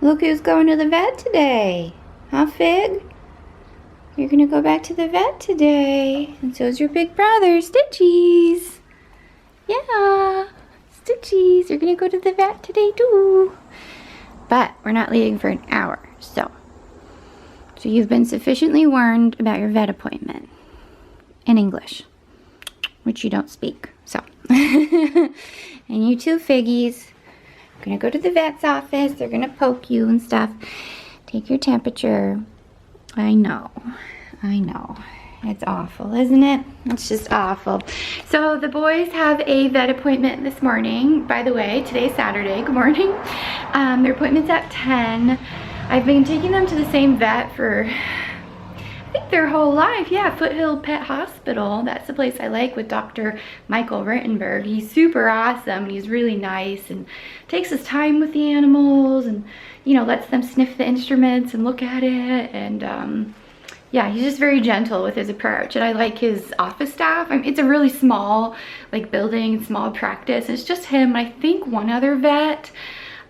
Look who's going to the vet today. Huh, Fig? You're gonna go back to the vet today. And so's your big brother, Stitchies. Yeah, Stitchies, you're gonna go to the vet today too. But we're not leaving for an hour, so you've been sufficiently warned about your vet appointment in English, which you don't speak, so. And you too, Figgies. You're gonna go to the vet's office. They're gonna poke you and stuff. Take your temperature. I know. It's awful, isn't it? It's just awful. So the boys have a vet appointment this morning. By the way, today's Saturday. Good morning. Their appointment's at 10. I've been taking them to the same vet for, I think, their whole life. Yeah, Foothill Pet Hospital. That's the place I like, with Dr. Michael Rittenberg. He's super awesome. He's really nice and takes his time with the animals and, you know, lets them sniff the instruments and look at it. And yeah, he's just very gentle with his approach. And I like his office staff. I mean, it's a really small, like, building, small practice. It's just him, I think one other vet.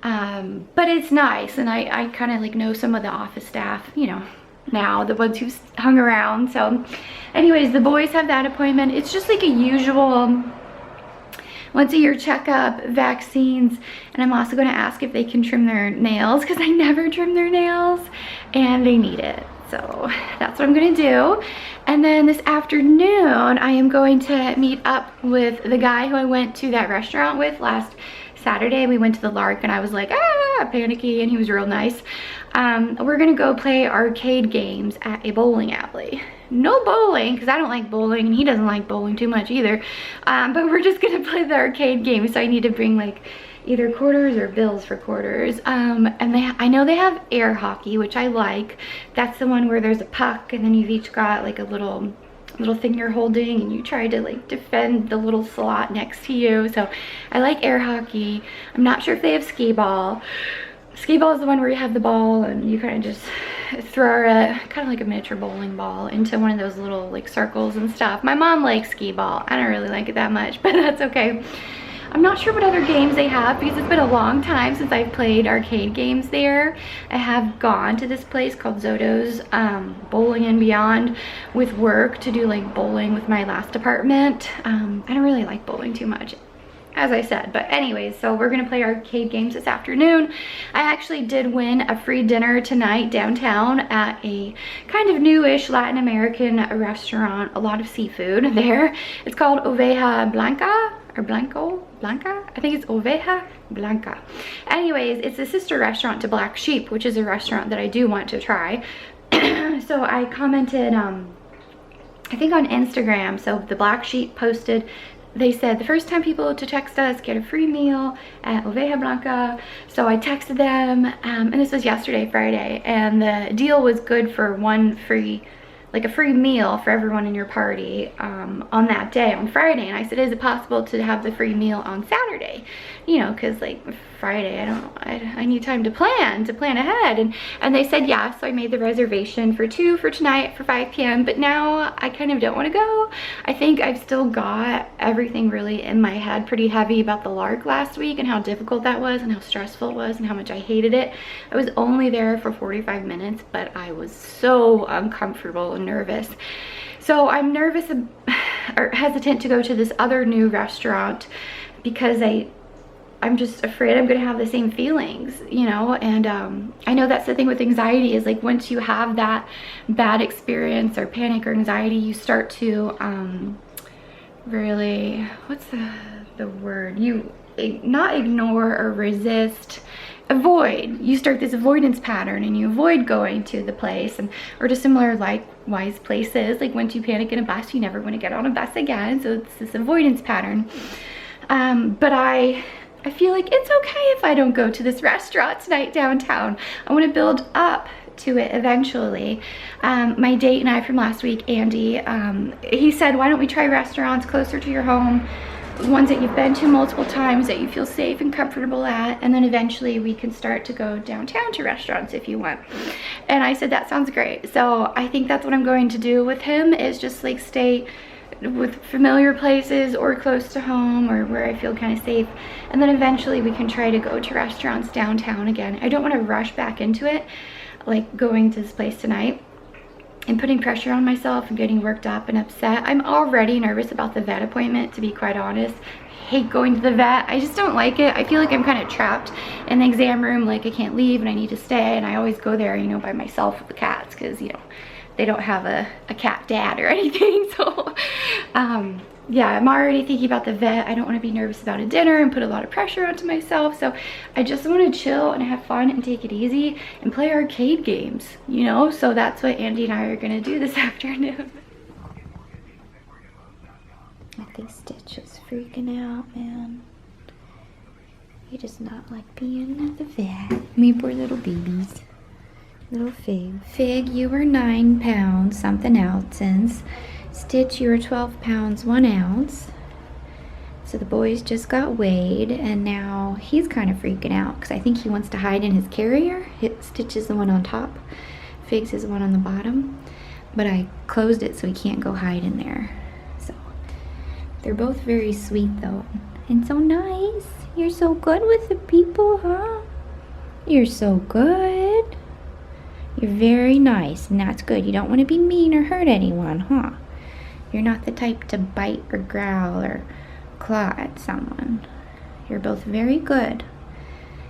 But it's nice, and I kind of like know some of the office staff, you know, now, the ones who've hung around. So anyways, the boys have that appointment. It's just like a usual once a year checkup, vaccines, and I'm also going to ask if they can trim their nails, because I never trim their nails and they need it. So that's what I'm going to do. And then this afternoon I am going to meet up with the guy who I went to that restaurant with last Saturday. We went to the Lark and I was like, panicky, and he was real nice. We're gonna go play arcade games at a bowling alley. No bowling, because I don't like bowling and he doesn't like bowling too much either. But we're just gonna play the arcade game, so I need to bring like either quarters or bills for quarters. And I know they have air hockey, which I like. That's the one where there's a puck and then you've each got like a little thing you're holding and you try to like defend the little slot next to you. So I like air hockey. I'm not sure if they have skee ball. Skee ball is the one where you have the ball and you kind of just throw a kind of like a miniature bowling ball into one of those little like circles and stuff. My mom likes skee ball. I don't really like it that much, but that's okay. I'm not sure what other games they have, because it's been a long time since I've played arcade games there. I have gone to this place called Zoto's Bowling and Beyond with work to do like bowling with my last apartment. I don't really like bowling too much, as I said, but anyways, so we're gonna play arcade games this afternoon. I actually did win a free dinner tonight downtown at a kind of newish Latin American restaurant. A lot of seafood there. It's called Oveja Blanca, or Blanca? I think it's Oveja Blanca. Anyways, it's a sister restaurant to Black Sheep, which is a restaurant that I do want to try. So I commented, I think on Instagram, so the Black Sheep posted, they said the first time people to text us get a free meal at Oveja Blanca. So I texted them, and this was yesterday, Friday, and the deal was good for one free, like a free meal for everyone in your party on that day, on Friday. And I said, is it possible to have the free meal on Saturday? You know, because like Friday, I need time to plan ahead. And they said yes, so I made the reservation for 2 for tonight for 5 p.m. But now I kind of don't want to go. I think I've still got everything really in my head pretty heavy about the Lark last week and how difficult that was and how stressful it was and how much I hated it. I was only there for 45 minutes, but I was so uncomfortable and nervous. So I'm nervous or hesitant to go to this other new restaurant because I'm just afraid I'm gonna have the same feelings, you know. And I know that's the thing with anxiety, is like once you have that bad experience or panic or anxiety, you start to really, what's the word, you not ignore or resist, avoid. You start this avoidance pattern and you avoid going to the place, and or to similar likewise places. Like once you panic in a bus, you never want to get on a bus again. So it's this avoidance pattern. But I feel like it's okay if I don't go to this restaurant tonight downtown. I want to build up to it eventually. My date and I from last week, Andy, he said, why don't we try restaurants closer to your home, ones that you've been to multiple times, that you feel safe and comfortable at, and then eventually we can start to go downtown to restaurants if you want. And I said, that sounds great. So I think that's what I'm going to do with him, is just like stay with familiar places or close to home or where I feel kind of safe. And then eventually we can try to go to restaurants downtown again. I don't want to rush back into it, like going to this place tonight and putting pressure on myself and getting worked up and upset. I'm already nervous about the vet appointment, to be quite honest. I hate going to the vet. I just don't like it. I feel like I'm kind of trapped in the exam room, like I can't leave and I need to stay, and I always go there, you know, by myself with the cats, because, you know, they don't have a cat dad or anything. So yeah, I'm already thinking about the vet. I don't want to be nervous about a dinner and put a lot of pressure onto myself. So I just want to chill and have fun and take it easy and play arcade games, you know? So that's what Andy and I are going to do this afternoon. I think Stitch is freaking out, man. He does not like being at the vet. Me poor little babies. Little Fig. Fig, you were 9 pounds something ounces. Stitch, you were 12 pounds 1 ounce. So the boys just got weighed, and now he's kind of freaking out because I think he wants to hide in his carrier. Stitch is the one on top. Fig's is the one on the bottom. But I closed it so he can't go hide in there. So they're both very sweet though. And so nice. You're so good with the people, huh? You're so good. You're very nice, and that's good. You don't want to be mean or hurt anyone, huh? You're not the type to bite or growl or claw at someone. You're both very good.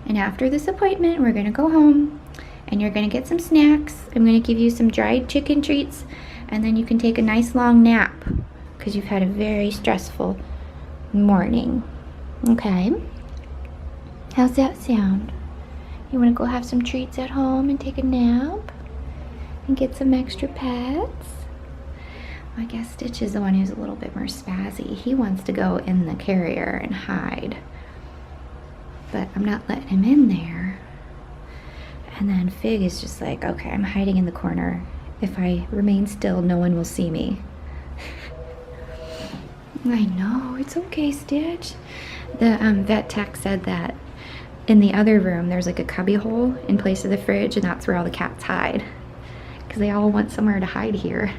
And after this appointment, we're going to go home, and you're going to get some snacks. I'm going to give you some dried chicken treats, and then you can take a nice long nap because you've had a very stressful morning. Okay? How's that sound? You want to go have some treats at home and take a nap? And get some extra pets? I guess Stitch is the one who's a little bit more spazzy. He wants to go in the carrier and hide. But I'm not letting him in there. And then Fig is just like, okay, I'm hiding in the corner. If I remain still, no one will see me. I know, it's okay, Stitch. The vet tech said that in the other room, there's like a cubby hole in place of the fridge, and that's where all the cats hide. Because they all want somewhere to hide here.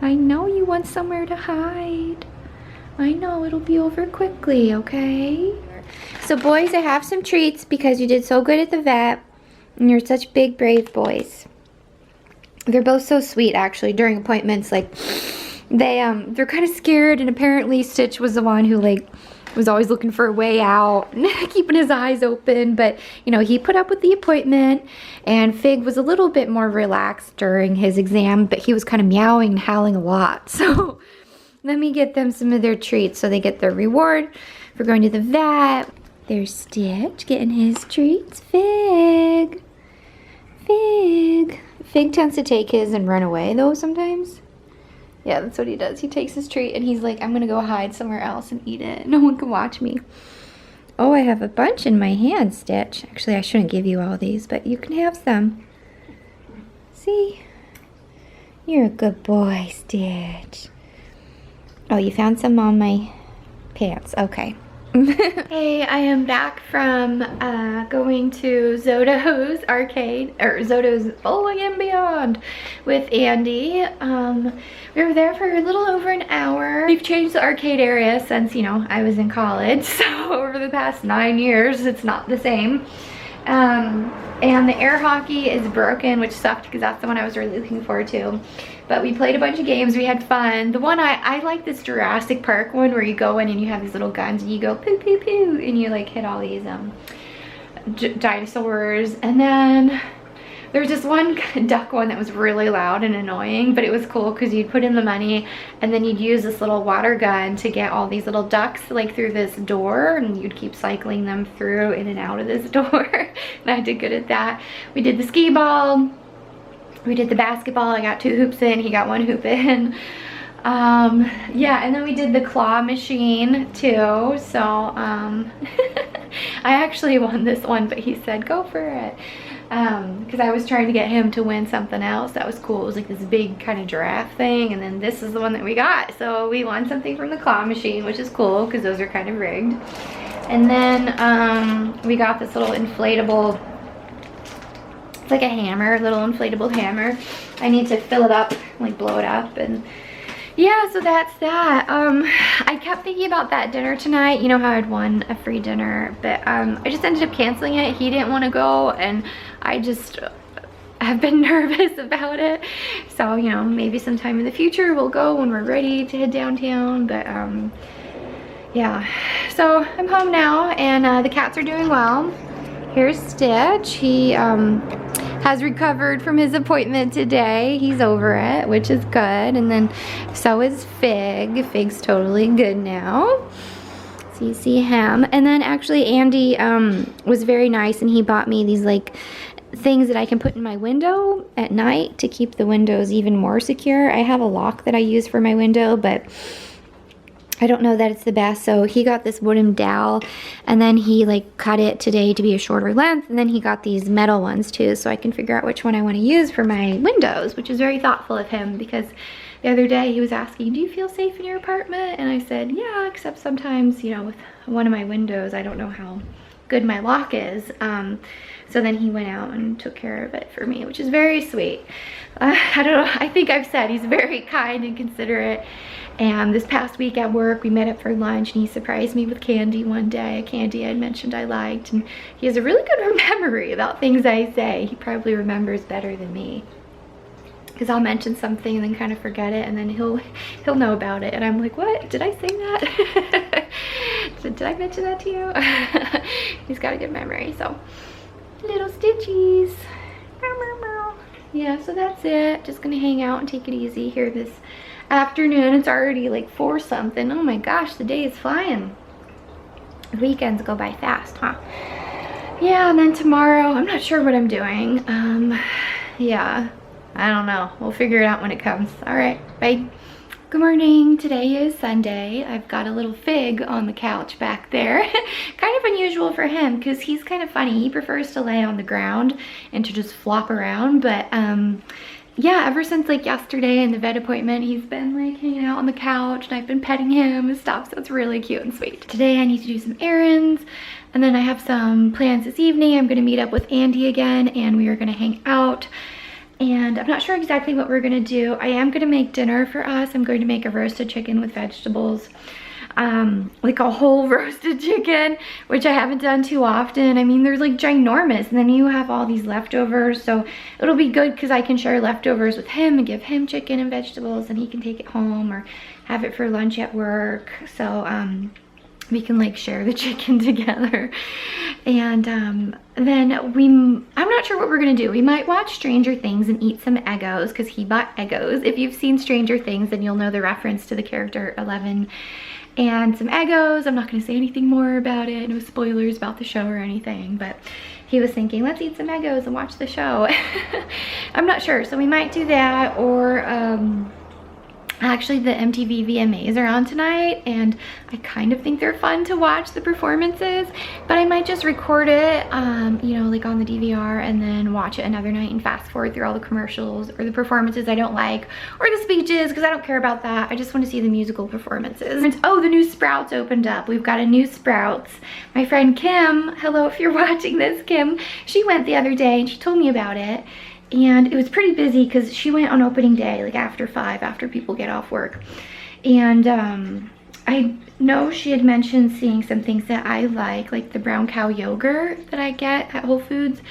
I know you want somewhere to hide. I know, it'll be over quickly, okay? So boys, I have some treats because you did so good at the vet. And you're such big, brave boys. They're both so sweet, actually, during appointments. Like, they're kind of scared, and apparently Stitch was the one who, like, was always looking for a way out and keeping his eyes open, but you know, he put up with the appointment, and Fig was a little bit more relaxed during his exam, but he was kind of meowing and howling a lot. So let me get them some of their treats so they get their reward for going to the vet. There's Stitch getting his treats. Fig. Fig tends to take his and run away though sometimes. Yeah, that's what he does. He takes his treat and he's like, I'm gonna go hide somewhere else and eat it. No one can watch me. Oh, I have a bunch in my hand, Stitch. Actually, I shouldn't give you all these, but you can have some. See? You're a good boy, Stitch. Oh, you found some on my pants. Okay. Hey, I am back from going to Zoto's arcade, or Zoto's Bowling and Beyond with Andy. We were there for a little over an hour. We've changed the arcade area since, you know, I was in college, so over the past 9 years, it's not the same. And the air hockey is broken, which sucked because that's the one I was really looking forward to. But we played a bunch of games, we had fun. The one I like this Jurassic Park one where you go in and you have these little guns and you go poo poo poo and you like hit all these dinosaurs. And then there was just one duck one that was really loud and annoying, but it was cool because you'd put in the money and then you'd use this little water gun to get all these little ducks like through this door, and you'd keep cycling them through in and out of this door. And I did good at that. We did the skee ball. We did the basketball. I got 2 hoops in. He got 1 hoop in. Yeah, and then we did the claw machine too. So I actually won this one, but he said go for it. Because I was trying to get him to win something else that was cool. It was like this big kind of giraffe thing, and then this is the one that we got. So we won something from the claw machine, which is cool because those are kind of rigged. And then we got this little inflatable, it's like a hammer, little inflatable hammer. I need to fill it up, like blow it up and Yeah, so that's that. I kept thinking about that dinner tonight. You know how I'd won a free dinner, but I just ended up canceling it. He didn't want to go, and I just have been nervous about it. So, you know, maybe sometime in the future we'll go when we're ready to head downtown, but yeah. So I'm home now, and the cats are doing well. Here's Stitch. He has recovered from his appointment today. He's over it, which is good. And then so is Fig. Fig's totally good now. So you see him. And then actually Andy was very nice, and he bought me these like things that I can put in my window at night to keep the windows even more secure. I have a lock that I use for my window, but I don't know that it's the best. So he got this wooden dowel, and then he like cut it today to be a shorter length, and then he got these metal ones too, so I can figure out which one I want to use for my windows, which is very thoughtful of him, because the other day he was asking, do you feel safe in your apartment? And I said, yeah, except sometimes, you know, with one of my windows, I don't know how good my lock is. So then he went out and took care of it for me, which is very sweet. I don't know, I think I've said he's very kind and considerate. And this past week at work, we met up for lunch, and he surprised me with candy one day, a candy I'd mentioned I liked. And he has a really good memory about things I say. He probably remembers better than me, because I'll mention something and then kind of forget it, and then he'll know about it, and I'm like, what? Did I say that? Did I mention that to you? He's got a good memory. So little Stitchies. Yeah, so that's it. Just gonna hang out and take it easy here this afternoon. It's already like 4 something. Oh my gosh, the day is flying. The weekends go by fast, huh? Yeah, and then tomorrow, I'm not sure what I'm doing. Yeah, I don't know. We'll figure it out when it comes. All right, bye. Good morning. Today is Sunday. I've got a little Fig on the couch back there. Kind of unusual for him, because he's kind of funny. He prefers to lay on the ground and to just flop around, but yeah, ever since like yesterday and the vet appointment, he's been like hanging out on the couch, and I've been petting him and stuff, so it's really cute and sweet. Today I need to do some errands, and then I have some plans this evening. I'm gonna meet up with Andy again, and we are gonna hang out. And I'm not sure exactly what we're gonna do. I am gonna make dinner for us. I'm going to make a roasted chicken with vegetables. Like a whole roasted chicken, which I haven't done too often. I mean, they're like ginormous, and then you have all these leftovers, so it'll be good because I can share leftovers with him and give him chicken and vegetables, and he can take it home or have it for lunch at work. So we can like share the chicken together. And then I'm not sure what we're gonna do. We might watch Stranger Things and eat some Eggos, because he bought Eggos. If you've seen Stranger Things, then you'll know the reference to the character 11. And some Eggos. I'm not gonna say anything more about it, no spoilers about the show or anything, but he was thinking, let's eat some Eggos and watch the show. I'm not sure, so we might do that, or actually the MTV VMAs are on tonight, and I kind of think they're fun to watch the performances, but I might just record it, you know, like on the DVR, and then watch it another night and fast forward through all the commercials or the performances I don't like, or the speeches, because I don't care about that. I just want to see the musical performances. And, oh, the new Sprouts opened up. We've got a new Sprouts. My friend Kim, hello if you're watching this, Kim, she went the other day and she told me about it. And it was pretty busy because she went on opening day, like after 5, after people get off work. And I know she had mentioned seeing some things that I like the brown cow yogurt that I get at Whole Foods,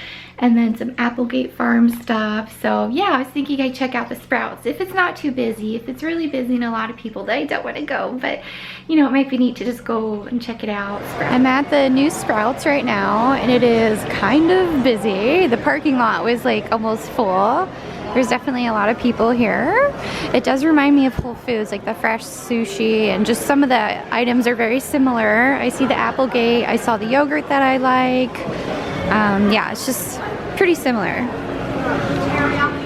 and then some Applegate Farm stuff. So yeah, I was thinking I'd check out the Sprouts if it's not too busy. If it's really busy and a lot of people, then I don't want to go, but you know, it might be neat to just go and check it out. I'm at the new Sprouts right now, and it is kind of busy. The parking lot was like almost full. There's definitely a lot of people here. It does remind me of Whole Foods, like the fresh sushi, and just some of the items are very similar. I see the Applegate, I saw the yogurt that I like. Yeah, it's just pretty similar.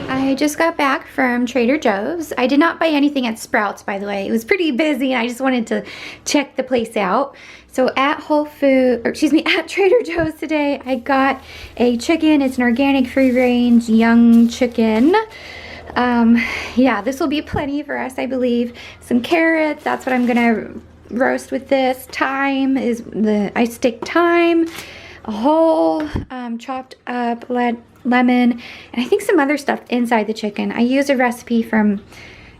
I just got back from Trader Joe's. I did not buy anything at Sprouts, by the way. It was pretty busy, and I just wanted to check the place out. So at at Trader Joe's today, I got a chicken. It's an organic, free-range, young chicken. Yeah, this will be plenty for us, I believe. Some carrots, that's what I'm gonna roast with this. Thyme I stick thyme, a whole chopped up lemon, and I think some other stuff inside the chicken. I use a recipe from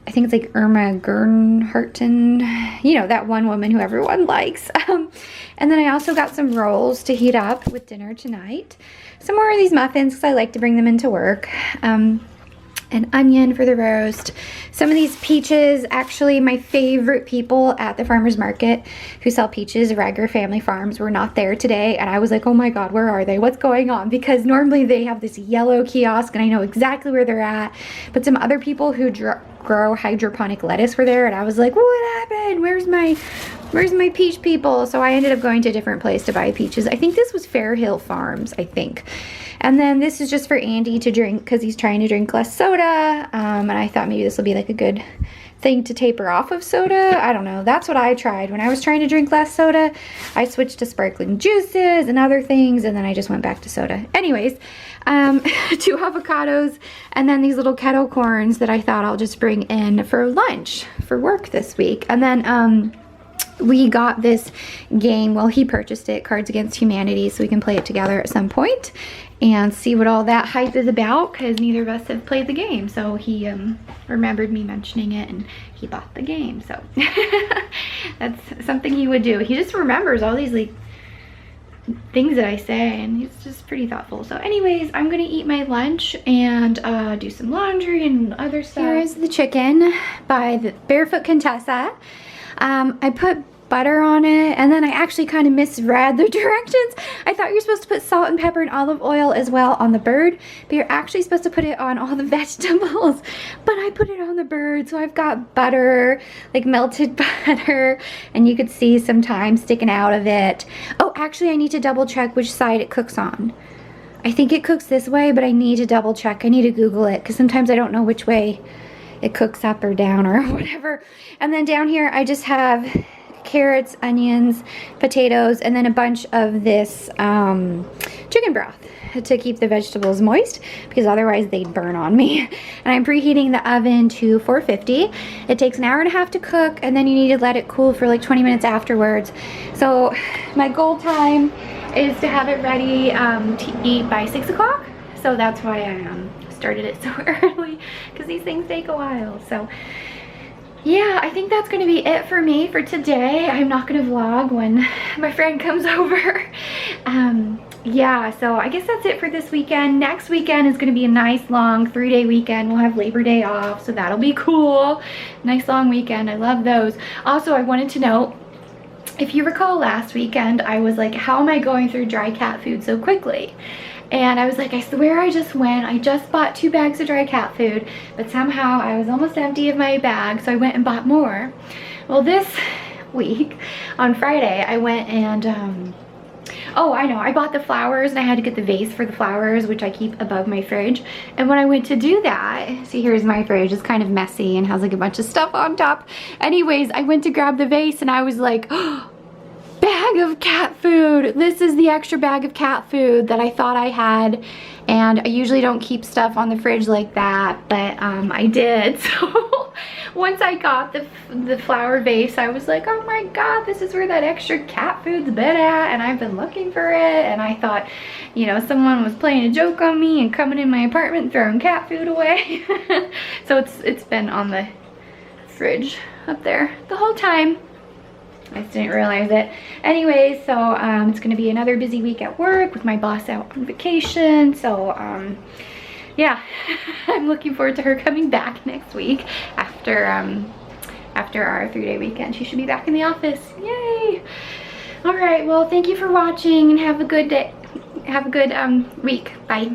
I think it's like Irma Gernharten, you know, that one woman who everyone likes. And then I also got some rolls to heat up with dinner tonight. Some more of these muffins because I like to bring them into work. An onion for the roast. Some of these peaches, actually my favorite people at the farmer's market who sell peaches, Rager Family Farms, were not there today. And I was like, oh my God, where are they? What's going on? Because normally they have this yellow kiosk and I know exactly where they're at. But some other people who grow hydroponic lettuce were there and I was like, what happened? Where's my peach people? So I ended up going to a different place to buy peaches. I think this was Fair Hill Farms, I think. And then this is just for Andy to drink because he's trying to drink less soda. And I thought maybe this will be like a good thing to taper off of soda. I don't know. That's what I tried. When I was trying to drink less soda, I switched to sparkling juices and other things. And then I just went back to soda. Anyways, 2 avocados and then these little kettle corns that I thought I'll just bring in for lunch for work this week. And then we got this game, well, he purchased it, Cards Against Humanity, so we can play it together at some point and see what all that hype is about because neither of us have played the game. So he remembered me mentioning it and he bought the game. So that's something he would do. He just remembers all these like things that I say and he's just pretty thoughtful. So anyways, I'm gonna eat my lunch and do some laundry and other stuff. Here's the chicken by the Barefoot Contessa. I put butter on it and then I actually kind of misread the directions. I thought you're supposed to put salt and pepper and olive oil as well on the bird, but you're actually supposed to put it on all the vegetables. But I put it on the bird, so I've got butter, like melted butter, and you could see some thyme sticking out of it. Oh, actually I need to double check which side it cooks on. I think it cooks this way, but I need to double check. I need to Google it because sometimes I don't know which way it cooks up or down or whatever. And then down here I just have carrots, onions, potatoes, and then a bunch of this chicken broth to keep the vegetables moist because otherwise they'd burn on me. And I'm preheating the oven to 450. It takes an hour and a half to cook and then you need to let it cool for like 20 minutes afterwards. So my goal time is to have it ready to eat by 6 o'clock. So that's why I started it so early because these things take a while. So yeah, I think that's going to be it for me for today. I'm not going to vlog when my friend comes over. Yeah, so I guess that's it for this weekend. Next weekend is going to be a nice long 3-day weekend. We'll have Labor Day off, so that'll be cool. Nice long weekend. I love those. Also, I wanted to note, if you recall last weekend, I was like, how am I going through dry cat food so quickly? And I was like, I swear I just bought 2 bags of dry cat food, but somehow I was almost empty of my bag, so I went and bought more. Well, this week, on Friday, I went and, oh, I know, I bought the flowers and I had to get the vase for the flowers, which I keep above my fridge. And when I went to do that, see, here's my fridge. It's kind of messy and has like a bunch of stuff on top. Anyways, I went to grab the vase and I was like, oh, bag of cat food. This is the extra bag of cat food that I thought I had, and I usually don't keep stuff on the fridge like that, but I did. So once I got the flower vase, I was like, oh my God, this is where that extra cat food's been at, and I've been looking for it. And I thought, you know, someone was playing a joke on me and coming in my apartment and throwing cat food away. So it's been on the fridge up there the whole time. I just didn't realize it. Anyways, so it's gonna be another busy week at work with my boss out on vacation. So yeah, I'm looking forward to her coming back next week after our 3-day weekend. She should be back in the office. Yay! All right, well, thank you for watching and have a good day. Have a good week. Bye.